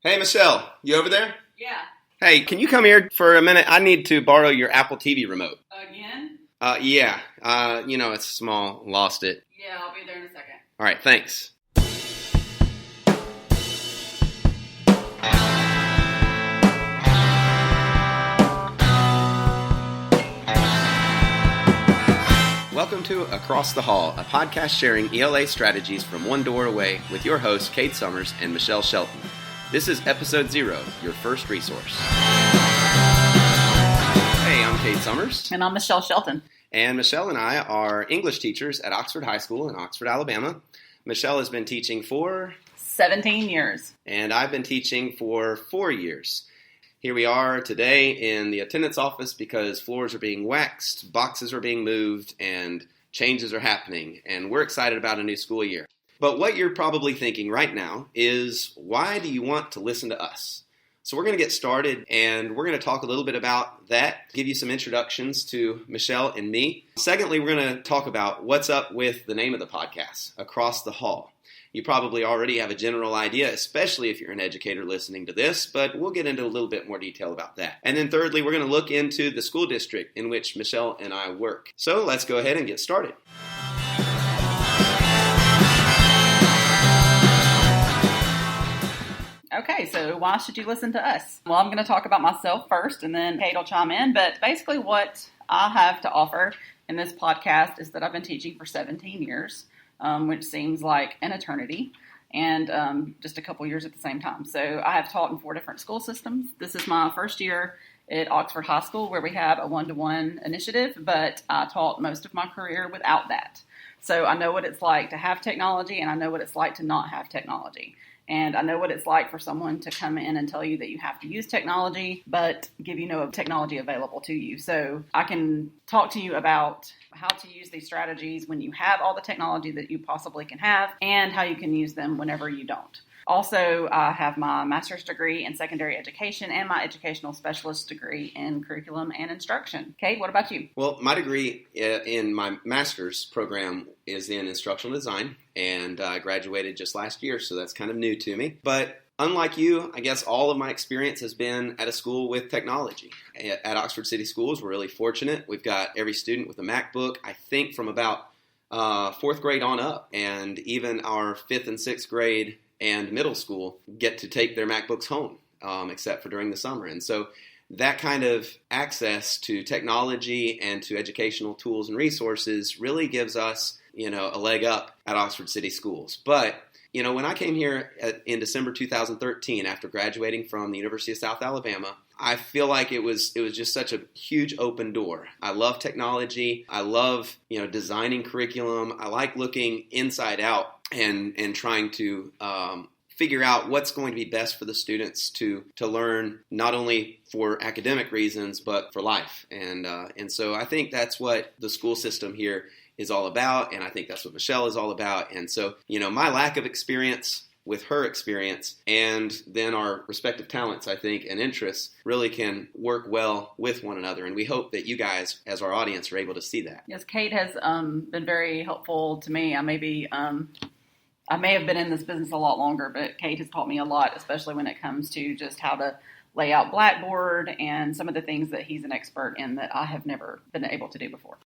Hey, Michelle, you over there? Yeah. Hey, can you come here for a minute? I need to borrow your Apple TV remote. Again? Yeah. It's small. Lost it. Yeah, I'll be there in a second. All right, thanks. Welcome to Across the Hall, a podcast sharing ELA strategies from one door away with your hosts, Kate Summers and Michelle Shelton. This is Episode 0, your first resource. Hey, I'm Kate Summers. And I'm Michelle Shelton. And Michelle and I are English teachers at Oxford High School in Oxford, Alabama. Michelle has been teaching for 17 years. And I've been teaching for 4 years. Here we are today in the attendance office because floors are being waxed, boxes are being moved, and changes are happening. And we're excited about a new school year. But what you're probably thinking right now is, why do you want to listen to us? So we're going to get started, and we're going to talk a little bit about that, give you some introductions to Michelle and me. Secondly, we're going to talk about what's up with the name of the podcast, Across the Hall. You probably already have a general idea, especially if you're an educator listening to this, but we'll get into a little bit more detail about that. And then thirdly, we're going to look into the school district in which Michelle and I work. So let's go ahead and get started. Okay, so why should you listen to us? Well, I'm going to talk about myself first, and then Kate will chime in. But basically what I have to offer in this podcast is that I've been teaching for 17 years, which seems like an eternity, and just a couple years at the same time. So I have taught in 4 different school systems. This is my first year at Oxford High School, where we have a one-to-one initiative, but I taught most of my career without that. So I know what it's like to have technology, and I know what it's like to not have technology. And I know what it's like for someone to come in and tell you that you have to use technology, but give you no technology available to you. So I can talk to you about how to use these strategies when you have all the technology that you possibly can have, and how you can use them whenever you don't. Also, I have my master's degree in secondary education and my educational specialist degree in curriculum and instruction. Kate, what about you? Well, my degree in my master's program is in instructional design, and I graduated just last year, so that's kind of new to me. But unlike you, I guess all of my experience has been at a school with technology. At Oxford City Schools, we're really fortunate. We've got every student with a MacBook, I think from about 4th grade on up, and even our 5th and 6th grade and middle school get to take their MacBooks home, except for during the summer. And so that kind of access to technology and to educational tools and resources really gives us, a leg up at Oxford City Schools. But, when I came here in December 2013, after graduating from the University of South Alabama, I feel like it was just such a huge open door. I love technology. I love, designing curriculum. I like looking inside out and trying to figure out what's going to be best for the students to learn, not only for academic reasons, but for life. And so I think that's what the school system here is all about, and I think that's what Michelle is all about. And so, my lack of experience with her experience, and then our respective talents, I think, and interests really can work well with one another. And we hope that you guys, as our audience, are able to see that. Yes, Kate has been very helpful to me. I may have been in this business a lot longer, but Kate has taught me a lot, especially when it comes to just how to lay out Blackboard and some of the things that he's an expert in that I have never been able to do before.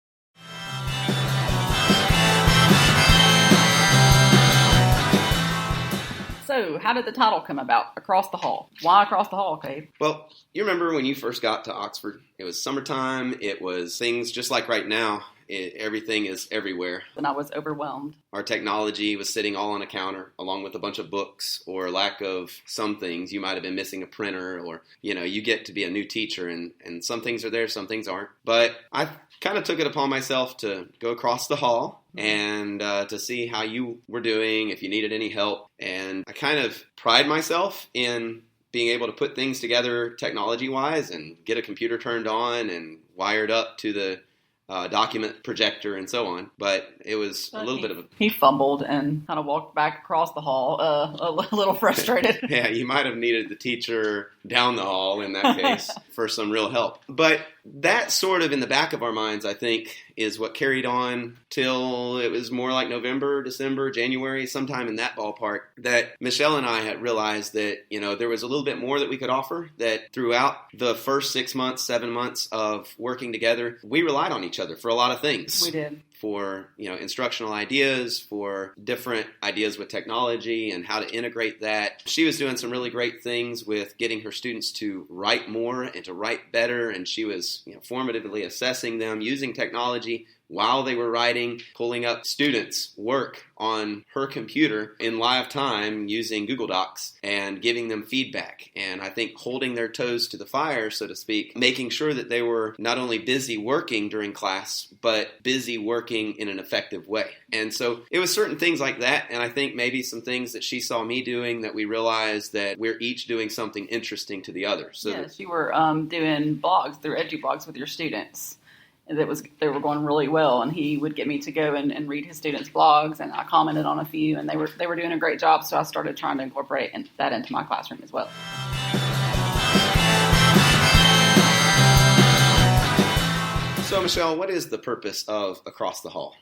So, how did the title come about, Across the Hall? Why Across the Hall, Kate? Well, you remember when you first got to Oxford, it was summertime, it was things just like right now, everything is everywhere. And I was overwhelmed. Our technology was sitting all on a counter, along with a bunch of books, or lack of some things. You might have been missing a printer, or, you get to be a new teacher, and some things are there, some things aren't. But I kind of took it upon myself to go across the hall and to see how you were doing, if you needed any help. And I kind of pride myself in being able to put things together technology-wise and get a computer turned on and wired up to the document projector and so on. But it was a little bit of a... He fumbled and kind of walked back across the hall, a little frustrated. Yeah, you might have needed the teacher down the hall in that case for some real help. But that sort of in the back of our minds, I think, is what carried on till it was more like November, December, January, sometime in that ballpark, that Michelle and I had realized that, there was a little bit more that we could offer, that throughout the first 6 months, 7 months of working together, we relied on each other for a lot of things. We did. For, instructional ideas, for different ideas with technology and how to integrate that. She was doing some really great things with getting her students to write more and to write better, and she was, formatively assessing them using technology while they were writing, pulling up students' work on her computer in live time using Google Docs and giving them feedback. And I think holding their toes to the fire, so to speak, making sure that they were not only busy working during class, but busy working in an effective way. And so it was certain things like that, and I think maybe some things that she saw me doing that we realized that we're each doing something interesting to the other. So yes, you were doing blogs through EduBlogs with your students. They were going really well, and he would get me to go and read his students' blogs, and I commented on a few, and they were doing a great job, so I started trying to incorporate that into my classroom as well. So, Michelle, what is the purpose of Across the Hall?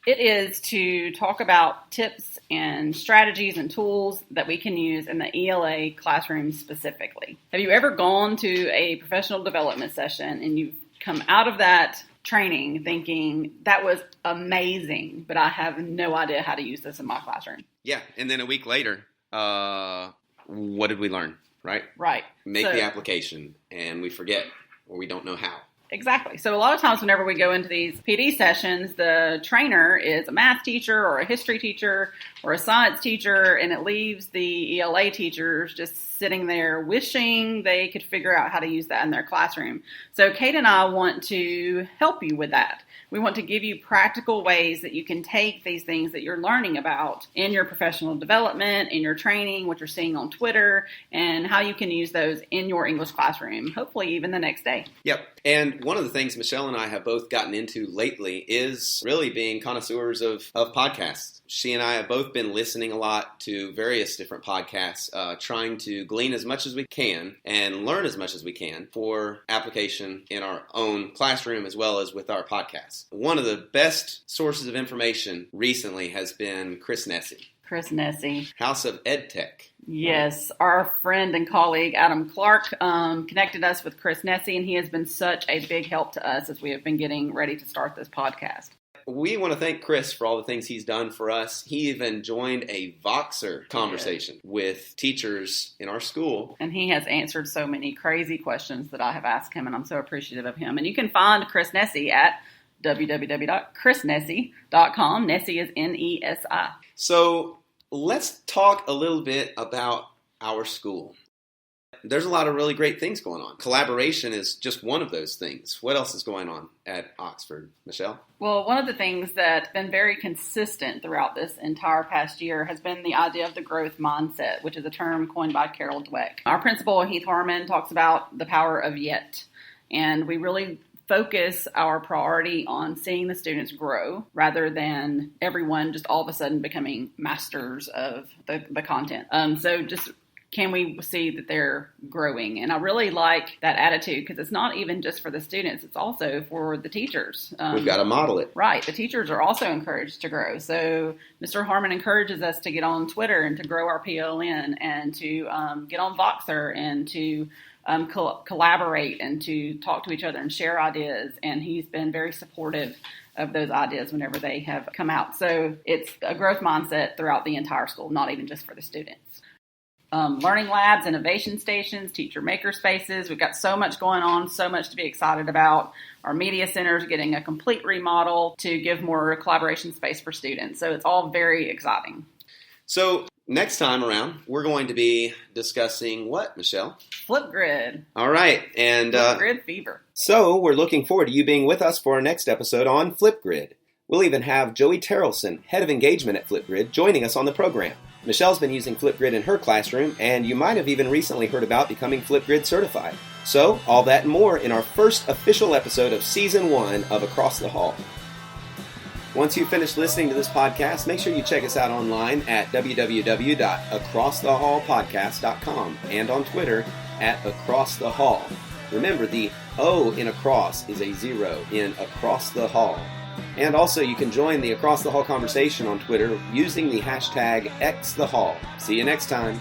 It is to talk about tips and strategies and tools that we can use in the ELA classroom specifically. Have you ever gone to a professional development session and you've come out of that training thinking, that was amazing, but I have no idea how to use this in my classroom? Yeah, and then a week later, what did we learn, right? Right. Make the application, and we forget, or we don't know how. Exactly. So a lot of times whenever we go into these PD sessions, the trainer is a math teacher or a history teacher or a science teacher, and it leaves the ELA teachers just sitting there wishing they could figure out how to use that in their classroom. So Kate and I want to help you with that. We want to give you practical ways that you can take these things that you're learning about in your professional development, in your training, what you're seeing on Twitter, and how you can use those in your English classroom, hopefully even the next day. Yep. And one of the things Michelle and I have both gotten into lately is really being connoisseurs of podcasts. She and I have both been listening a lot to various different podcasts, trying to glean as much as we can and learn as much as we can for application in our own classroom as well as with our podcasts. One of the best sources of information recently has been Chris Nesi. Chris Nesi. House of EdTech. Yes, our friend and colleague Adam Clark connected us with Chris Nesi, and he has been such a big help to us as we have been getting ready to start this podcast. We want to thank Chris for all the things he's done for us. He even joined a Voxer conversation with teachers in our school. And he has answered so many crazy questions that I have asked him, and I'm so appreciative of him. And you can find Chris Nesi at www.chrisnesi.com. Nesi is Nesi. So let's talk a little bit about our school. There's a lot of really great things going on. Collaboration is just one of those things. What else is going on at Oxford, Michelle? Well, one of the things that's been very consistent throughout this entire past year has been the idea of the growth mindset, which is a term coined by Carol Dweck. Our principal, Heath Harmon, talks about the power of yet, and we really focus our priority on seeing the students grow rather than everyone just all of a sudden becoming masters of the content. So just can we see that they're growing? And I really like that attitude because it's not even just for the students, it's also for the teachers. We've got to model it. Right. The teachers are also encouraged to grow. So Mr. Harmon encourages us to get on Twitter and to grow our PLN and to get on Voxer and to collaborate and to talk to each other and share ideas. And he's been very supportive of those ideas whenever they have come out. So it's a growth mindset throughout the entire school, not even just for the students. Learning labs, innovation stations, teacher maker spaces. We've got so much going on, so much to be excited about. Our media center is getting a complete remodel to give more collaboration space for students. So it's all very exciting. So next time around, we're going to be discussing what, Michelle? Flipgrid. All right. And Flipgrid fever. So we're looking forward to you being with us for our next episode on Flipgrid. We'll even have Joey Terrelson, head of engagement at Flipgrid, joining us on the program. Michelle's been using Flipgrid in her classroom, and you might have even recently heard about becoming Flipgrid certified. So, all that and more in our first official episode of Season 1 of Across the Hall. Once you've finished listening to this podcast, make sure you check us out online at www.acrossthehallpodcast.com and on Twitter at acrossthehall. Remember, the O in across is a 0 in across the hall. And also you can join the Across the Hall conversation on Twitter using the hashtag #XTheHall. See you next time.